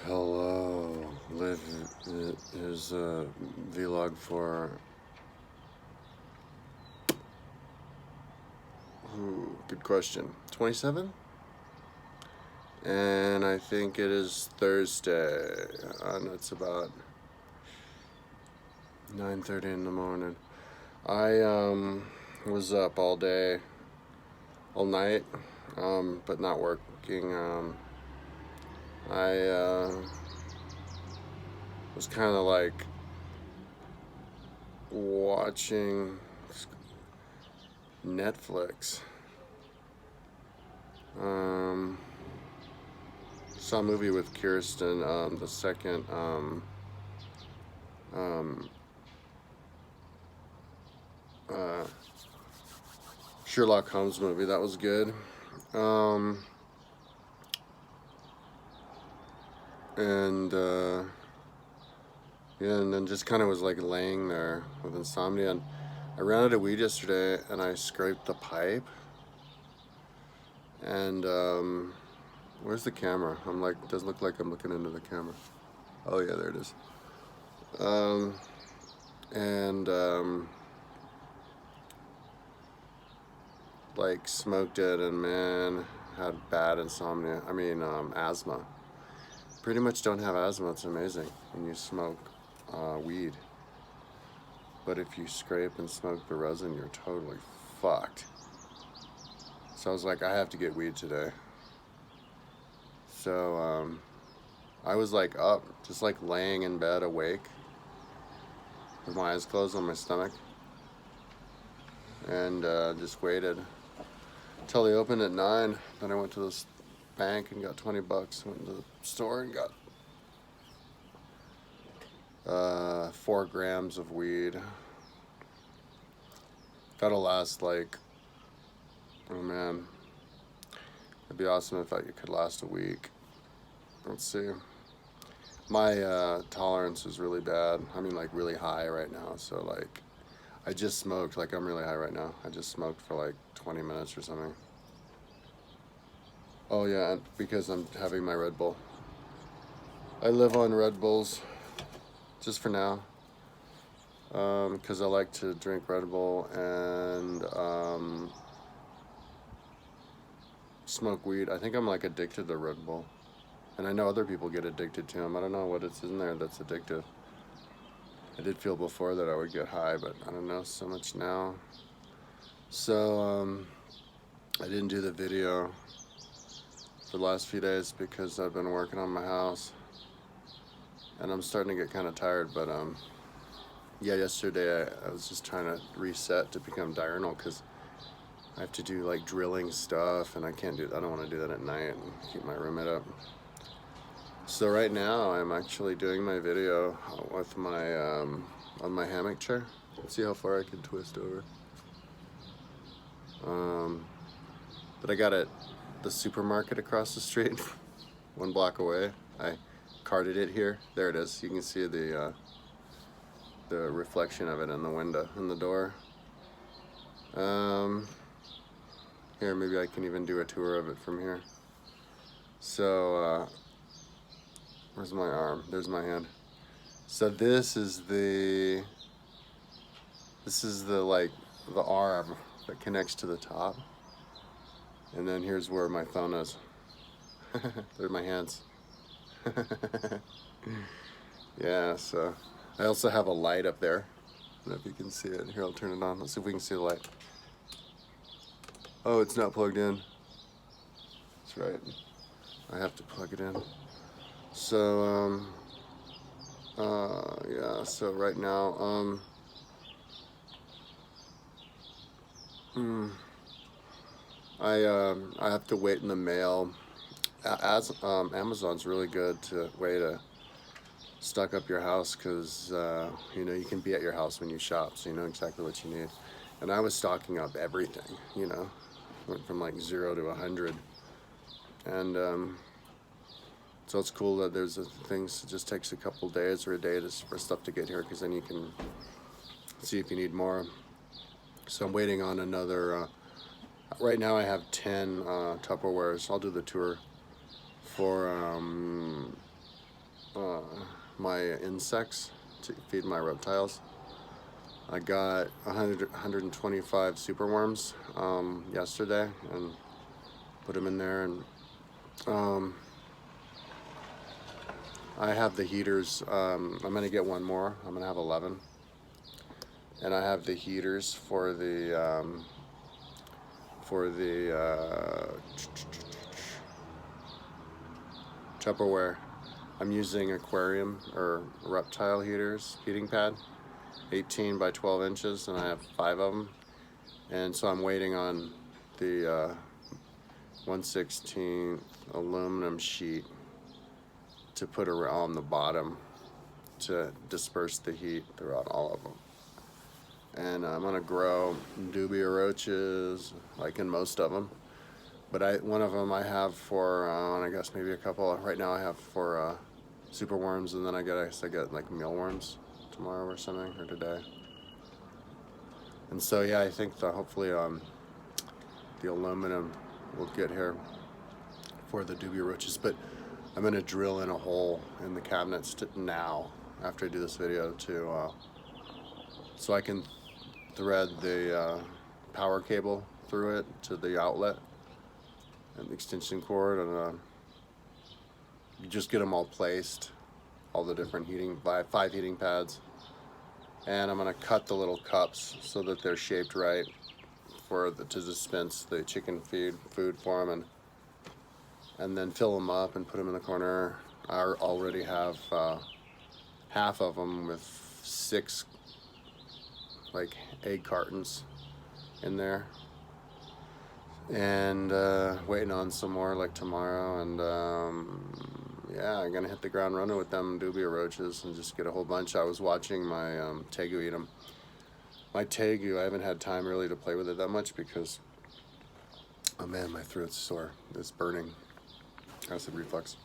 Hello, live is a vlog for, good question, 27? And I think it is Thursday, and it's about 9:30 in the morning. I was up all day, all night, but not working. I was kind of like watching Netflix. Saw a movie with Kirsten, the second Sherlock Holmes movie. That was good. Yeah, and then just kind of was like laying there with insomnia. And I ran out of weed yesterday, and I scraped the pipe. And where's the camera? I'm like, it does look like I'm looking into the camera. Oh yeah, there it is. Like smoked it, and man, had bad insomnia. I mean, asthma. Pretty much don't have asthma. It's amazing when you smoke weed. But if you scrape and smoke the resin, you're totally fucked. So I was like, I have to get weed today. So I was like up, just like laying in bed awake with my eyes closed on my stomach, and just waited until they opened at 9. Then I went to this bank and got $20. Went to the store and got 4 grams of weed. That'll last like, oh man, it'd be awesome if it could last a week. Let's see. My tolerance is really bad. I mean, like really high right now. So like, I just smoked. Like I'm really high right now. I just smoked for like 20 minutes or something. Oh yeah, because I'm having my Red Bull. I live on Red Bulls, just for now. Because I like to drink Red Bull and smoke weed. I think I'm like addicted to Red Bull. And I know other people get addicted to them. I don't know what it's in there that's addictive. I did feel before that I would get high, but I don't know so much now. So I didn't do the video for the last few days because I've been working on my house. And I'm starting to get kind of tired, but yeah, yesterday I was just trying to reset to become diurnal because I have to do like drilling stuff, and I don't want to do that at night and keep my roommate up. So right now I'm actually doing my video with my on my hammock chair. Let's see how far I can twist over. But I got it at the supermarket across the street, 1 block away. I carted it here. There it is. You can see the reflection of it in the window, in the door. Here, maybe I can even do a tour of it from here. So, where's my arm? There's my hand. So this is the like the arm that connects to the top. And then here's where my thumb is. They're my hands. Yeah, so I also have a light up there. I don't know if you can see it. Here, I'll turn it on. Let's see if we can see the light. Oh, it's not plugged in. That's right. I have to plug it in. So, yeah, so right now, I have to wait in the mail. Amazon's really good way to stock up your house because, you know, you can be at your house when you shop, so you know exactly what you need. And I was stocking up everything, you know, went from like 0 to 100. And so it's cool that there's things, it just takes a couple days or a day for stuff to get here, because then you can see if you need more. So I'm waiting on another, right now I have 10 Tupperwares. I'll do the tour for my insects to feed my reptiles. I got 125 superworms yesterday and put them in there, and I have the heaters. I'm gonna get one more. I'm gonna have 11, and I have the heaters for the Tupperware. I'm using aquarium or reptile heaters, heating pad, 18 by 12 inches, and I have 5 of them. And so I'm waiting on the 1/16 aluminum sheet to put around the bottom to disperse the heat throughout all of them. And I'm gonna grow dubia roaches, like in most of them. But one of them I have for, I guess maybe a couple. Right now I have for superworms, and then I guess I get like mealworms tomorrow or something, or today. And so yeah, I think that hopefully the aluminum will get here for the dubia roaches. But I'm gonna drill in a hole in the cabinets now after I do this video to so I can thread the power cable through it to the outlet and the extension cord, and you just get them all placed, all the different five heating pads. And I'm gonna cut the little cups so that they're shaped right to dispense the chicken food for them, and then fill them up and put them in the corner. I already have half of them with 6 like egg cartons in there, and waiting on some more like tomorrow. And yeah, I'm gonna hit the ground running with them dubia roaches and just get a whole bunch. I was watching my tegu eat them. My tegu, I haven't had time really to play with it that much because, oh man, my throat's sore. It's burning. Acid reflux.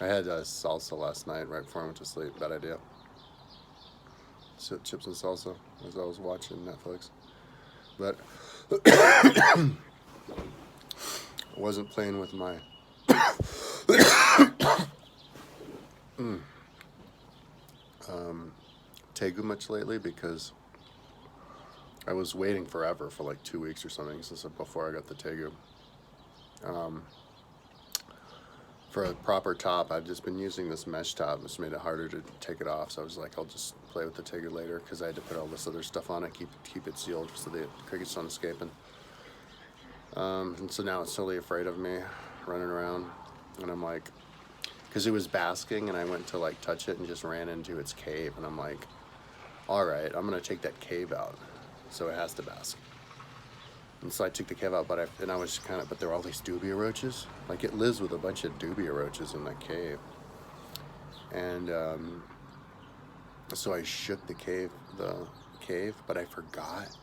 I had salsa last night right before I went to sleep. Bad idea. Chips and salsa as I was watching Netflix. But I wasn't playing with my tegu much lately because I was waiting forever for like 2 weeks or something since before I got the tegu. For a proper top, I've just been using this mesh top. It's made it harder to take it off, so I was like, I'll just play with the tegu later, because I had to put all this other stuff on it, keep it sealed so the crickets don't escape. And so now it's totally afraid of me running around, and I'm like, because it was basking, and I went to like touch it and just ran into its cave, and I'm like, all right, I'm gonna take that cave out, so it has to bask. And so I took the cave out, but there were all these dubia roaches. Like, it lives with a bunch of dubia roaches in that cave. And so I shook the cave, but I forgot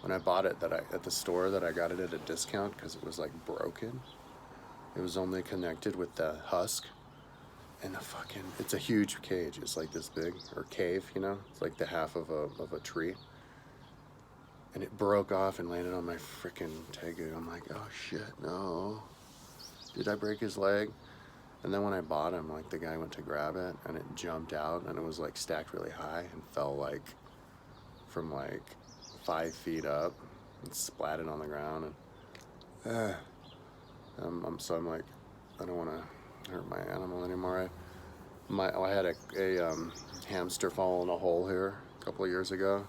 when I bought it at the store that I got it at a discount because it was like broken. It was only connected with the husk, and it's a huge cage. It's like this big, or cave, you know? It's like the half of a tree. And it broke off and landed on my freaking tegu. I'm like, oh shit, no. Did I break his leg? And then when I bought him, like, the guy went to grab it and it jumped out, and it was like stacked really high and fell like from like 5 feet up and splatted on the ground. And so I'm like, I don't want to hurt my animal anymore. I had a hamster fall in a hole here a couple of years ago.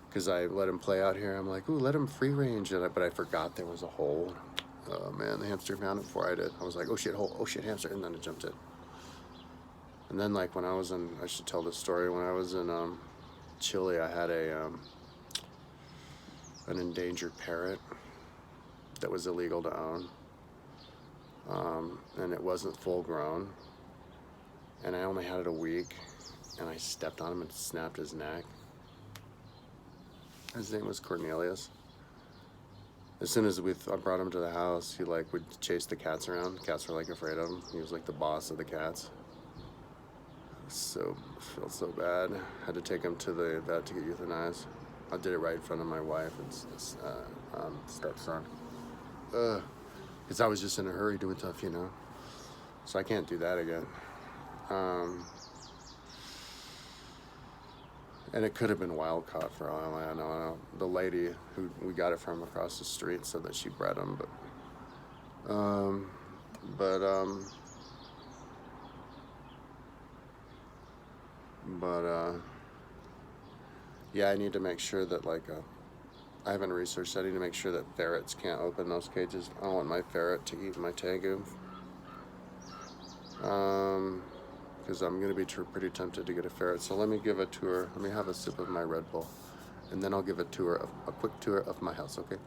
Because I let him play out here. I'm like, ooh, let him free range. But I forgot there was a hole. Oh man, the hamster found it before I did. I was like, oh shit, hole, oh shit, hamster, and then it jumped in. And then like I should tell this story, when I was in Chile, I had an endangered parrot that was illegal to own. And it wasn't full grown. And I only had it a week, and I stepped on him and snapped his neck. His name was Cornelius. As soon as I brought him to the house, he like would chase the cats around. Cats were like afraid of him. He was like the boss of the cats. Felt so bad. Had to take him to the vet to get euthanized. I did it right in front of my wife and stepson. Because I was just in a hurry doing stuff, you know. So I can't do that again. And it could have been wild caught for all I know. The lady who we got it from across the street said that she bred them, but yeah, I need to make sure that I haven't researched. I need to make sure that ferrets can't open those cages. I don't want my ferret to eat my tegu. Because I'm going to be pretty tempted to get a ferret. So let me give a tour. Let me have a sip of my Red Bull, and then I'll give a quick tour of my house, okay?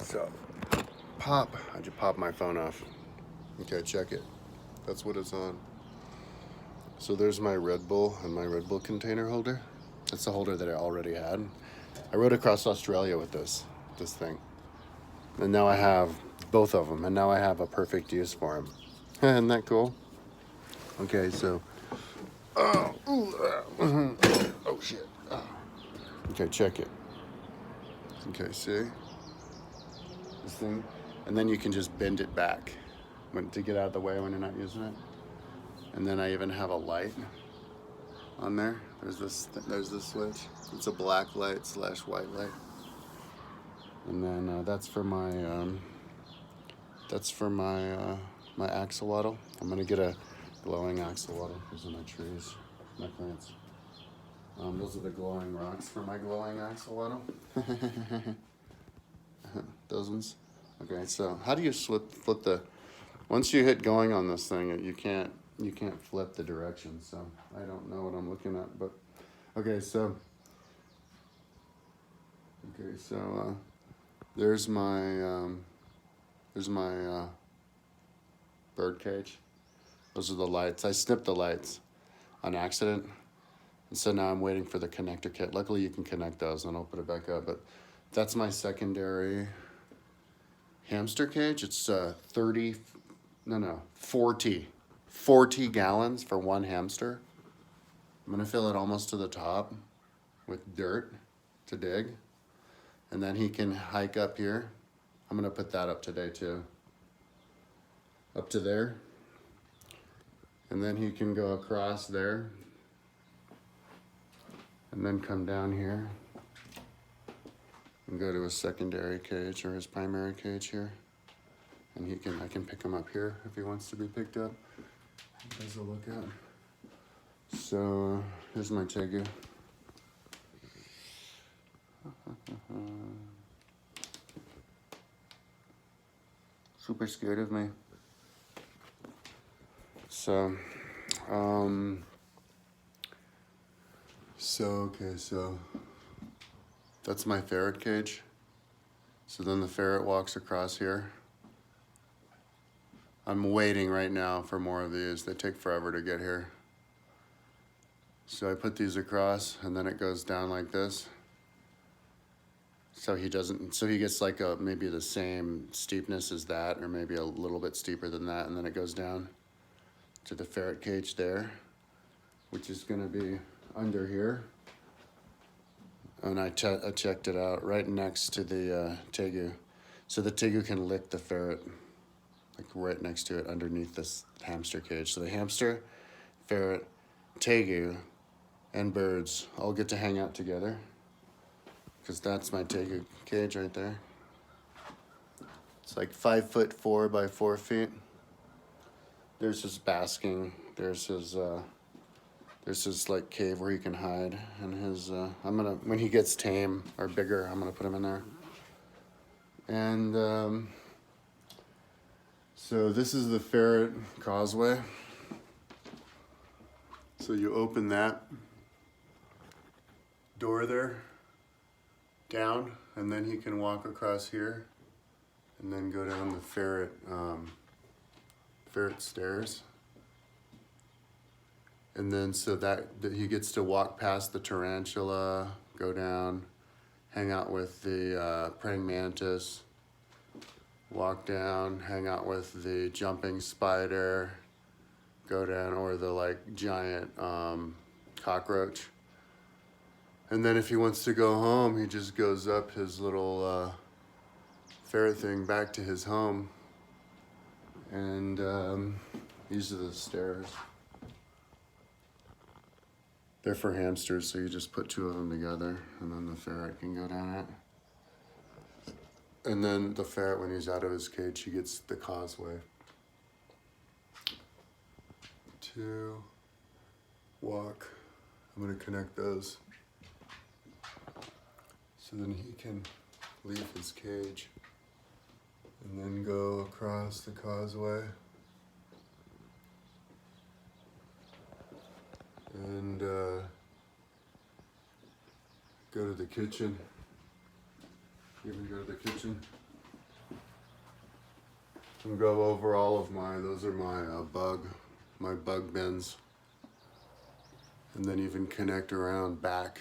So, I just popped my phone off. Okay, check it. That's what it's on. So there's my Red Bull and my Red Bull container holder. That's the holder that I already had. I rode across Australia with this thing. And now I have both of them, and now I have a perfect use for them. Isn't that cool? Okay, so, oh shit. Okay, check it. Okay, see? This thing, and then you can just bend it back to get out of the way when you're not using it. And then I even have a light on there. There's this switch. It's a black light / white light. And then that's for my my axolotl. I'm gonna get a glowing axolotl. Those are my trees, my plants. Those are the glowing rocks for my glowing axolotl. Those ones. Okay, so how do you flip the? Once you hit going on this thing, you can't flip the direction. So I don't know what I'm looking at, but okay. So there's my bird cage. Those are the lights. I snipped the lights on accident, and so now I'm waiting for the connector kit. Luckily, you can connect those, and I'll put it back up. But that's my secondary hamster cage. It's 40 gallons for one hamster. I'm gonna fill it almost to the top with dirt to dig, and then he can hike up here. I'm gonna put that up today too, up to there, and then he can go across there and then come down here and go to his secondary cage or his primary cage here, and I can pick him up here if he wants to be picked up. As a look at. So here's my tegu. Super scared of me. So that's my ferret cage. So then the ferret walks across here. I'm waiting right now for more of these. They take forever to get here. So I put these across, and then it goes down like this. So he gets like maybe the same steepness as that, or maybe a little bit steeper than that, and then it goes down to the ferret cage there, which is gonna be under here. And I checked it out right next to the tegu. So the tegu can lick the ferret, like right next to it underneath this hamster cage. So the hamster, ferret, tegu, and birds all get to hang out together, because that's my tegu cage right there. It's like 5'4" by 4 feet. There's his basking. There's his like cave where he can hide, and his when he gets tame or bigger, I'm gonna put him in there. And so this is the Ferret Causeway. So you open that door there down, and then he can walk across here and then go down the ferret stairs. And then so that he gets to walk past the tarantula, go down, hang out with the praying mantis, walk down, hang out with the jumping spider, go down, or the like giant cockroach. And then if he wants to go home, he just goes up his little ferret thing back to his home. And these are the stairs. They're for hamsters, so you just put two of them together, and then the ferret can go down it. And then the ferret, when he's out of his cage, he gets the causeway to walk. I'm gonna connect those so then he can leave his cage and then go across the causeway and go to the kitchen. Even go to the kitchen and go over all of those are my bug bins. And then even connect around back,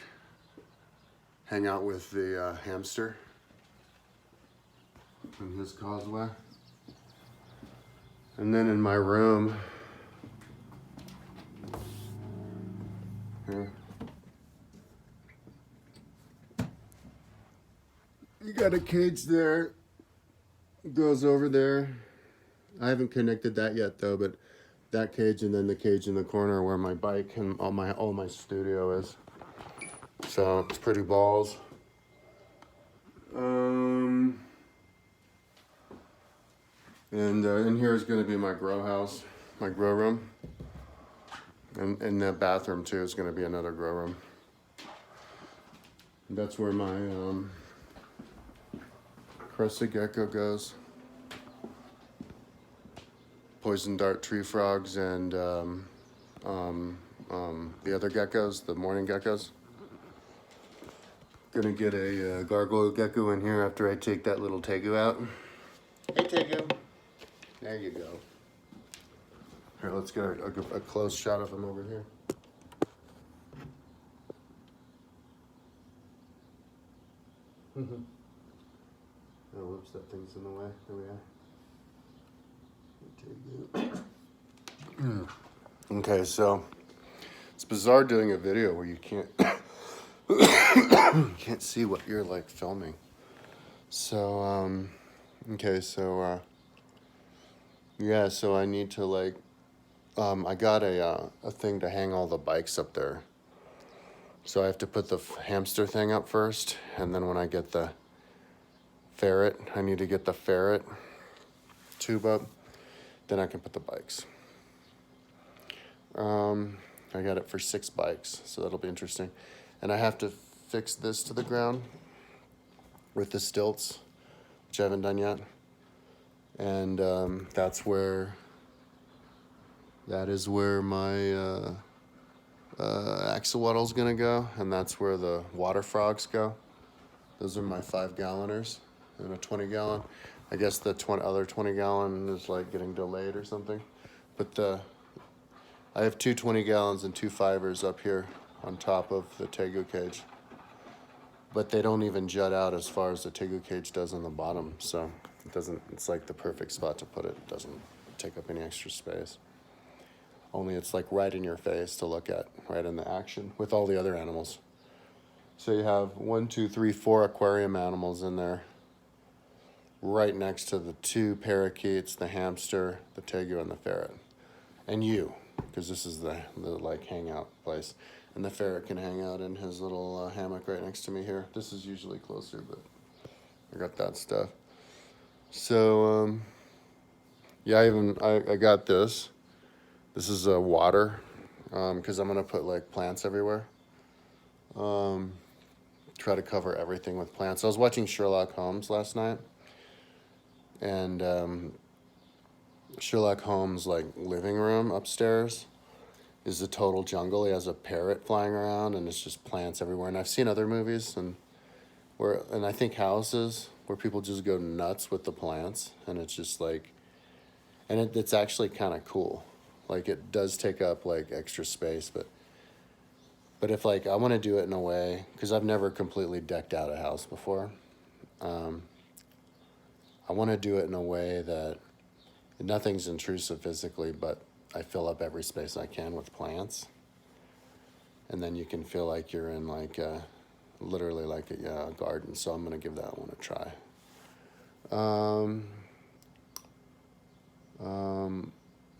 hang out with the hamster and his causeway. And then in my room, here, you got a cage there, goes over there. I haven't connected that yet though, but that cage and then the cage in the corner where my bike and all my studio is. So it's pretty balls. And in here is going to be my grow house, my grow room. And in the bathroom too is going to be another grow room. And that's where my crested gecko goes. Poison dart tree frogs and the other geckos, the morning geckos. Gonna get a gargoyle gecko in here after I take that little tegu out. Hey tegu, there you go. Here, let's get a close shot of him over here. Oh, whoops, that thing's in the way. There we are. Okay, so it's bizarre doing a video where you can't can't see what you're like filming. So okay, so yeah, so I need to like I got a thing to hang all the bikes up there. So I have to put the hamster thing up first, and then when I get the ferret, I need to get the ferret tube up. Then I can put the bikes. I got it for 6 bikes, so that'll be interesting. And I have to fix this to the ground with the stilts, which I haven't done yet. And that is where my axolotl's gonna go, and that's where the water frogs go. Those are my 5-galloners and a 20-gallon. I guess the other 20-gallon is like getting delayed or something. But I have 2 20-gallons and 2 5ers up here on top of the tegu cage. But they don't even jut out as far as the tegu cage does on the bottom. So it's like the perfect spot to put it. It doesn't take up any extra space. Only it's like right in your face to look at, right in the action with all the other animals. So you have 1, 2, 3, 4 aquarium animals in there, right next to the 2 parakeets, the hamster, the tegu, and the ferret. And you, because this is the like hangout place. And the ferret can hang out in his little hammock right next to me here. This is usually closer, but I got that stuff. So, yeah, I got this. This is water, because I'm gonna put like plants everywhere. Try to cover everything with plants. I was watching Sherlock Holmes last night, and Sherlock Holmes' like living room upstairs is a total jungle. He has a parrot flying around, and it's just plants everywhere. And I've seen other movies and I think houses where people just go nuts with the plants, and it's just like, and it's actually kind of cool. Like it does take up like extra space, but if like I want to do it in a way, because I've never completely decked out a house before, I want to do it in a way that nothing's intrusive physically, but I fill up every space I can with plants. And then you can feel like you're in like literally like a garden. So I'm gonna give that one a try.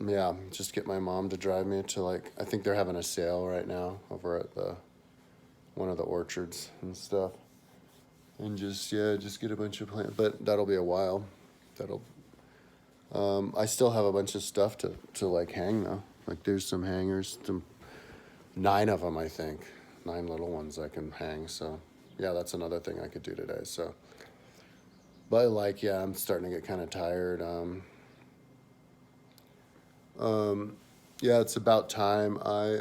Yeah, just get my mom to drive me to, like, I think they're having a sale right now over at one of the orchards and stuff. And just get a bunch of plants, but that'll be a while. I still have a bunch of stuff to like hang though. Like there's some hangers, 9 of them, I think. 9 little ones I can hang, so yeah, that's another thing I could do today, so. But like, yeah, I'm starting to get kind of tired. Yeah, it's about time I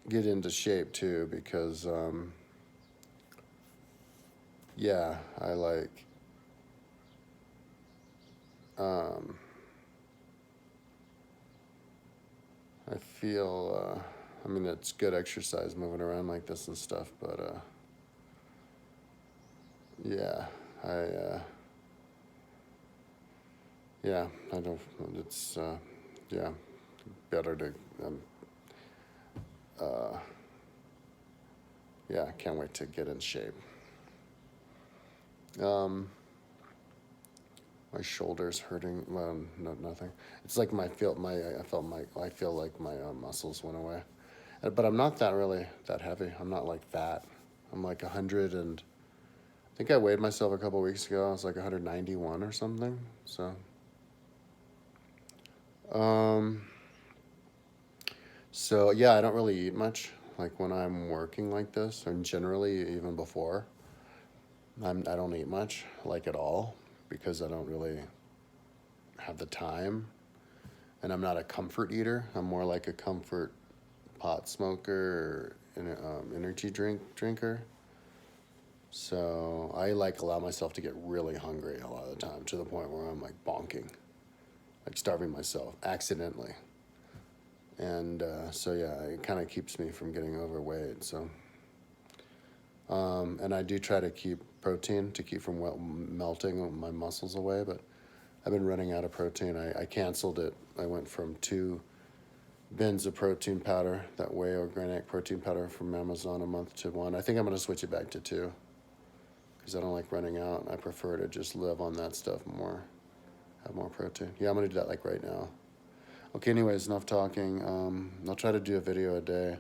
get into shape too, because yeah, I like I feel I mean, it's good exercise moving around like this and stuff, but yeah, yeah, I don't, it's yeah, better to yeah, can't wait to get in shape. My shoulder's hurting. Well, no, nothing. It's like I feel like my muscles went away, but I'm not that heavy. I'm not like fat. I'm like 100 and I think I weighed myself a couple weeks ago. I was like 191 or something. So, so yeah, I don't really eat much. Like when I'm working like this, and generally even before, I don't eat much, like at all, because I don't really have the time, and I'm not a comfort eater. I'm more like a comfort pot smoker or energy drinker. So I like allow myself to get really hungry a lot of the time, to the point where I'm like bonking, like starving myself accidentally. And so yeah, it kind of keeps me from getting overweight. So, and I do try to keep protein to keep from melting my muscles away, but I've been running out of protein. I canceled it. I went from 2 bins of protein powder, that whey organic protein powder from Amazon, a month, to 1. I think I'm going to switch it back to 2 because I don't like running out. I prefer to just live on that stuff more, have more protein. Yeah, I'm going to do that like right now. Okay, anyways, enough talking. I'll try to do a video a day.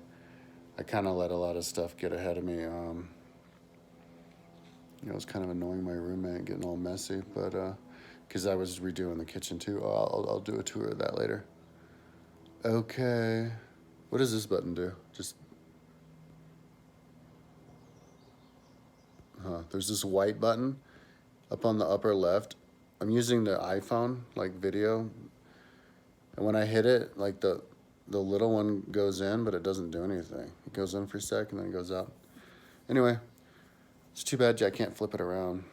I kind of let a lot of stuff get ahead of me. You know, it was kind of annoying my roommate getting all messy, but because I was redoing the kitchen too. I'll do a tour of that later. Okay. What does this button do? Just, there's this white button up on the upper left. I'm using the iPhone, like video. And when I hit it, like the little one goes in, but it doesn't do anything. It goes in for a sec and then it goes out. Anyway, it's too bad I can't flip it around.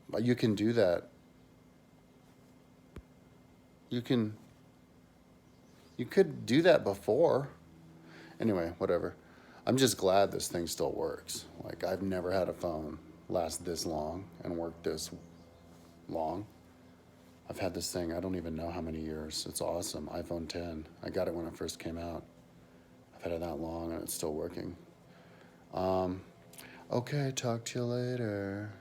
But you can do that. You could do that before. Anyway, whatever. I'm just glad this thing still works. Like, I've never had a phone last this long and work this long. I've had this thing, I don't even know how many years. It's awesome. iPhone 10. I got it when it first came out. I've had it that long and it's still working. Okay, talk to you later.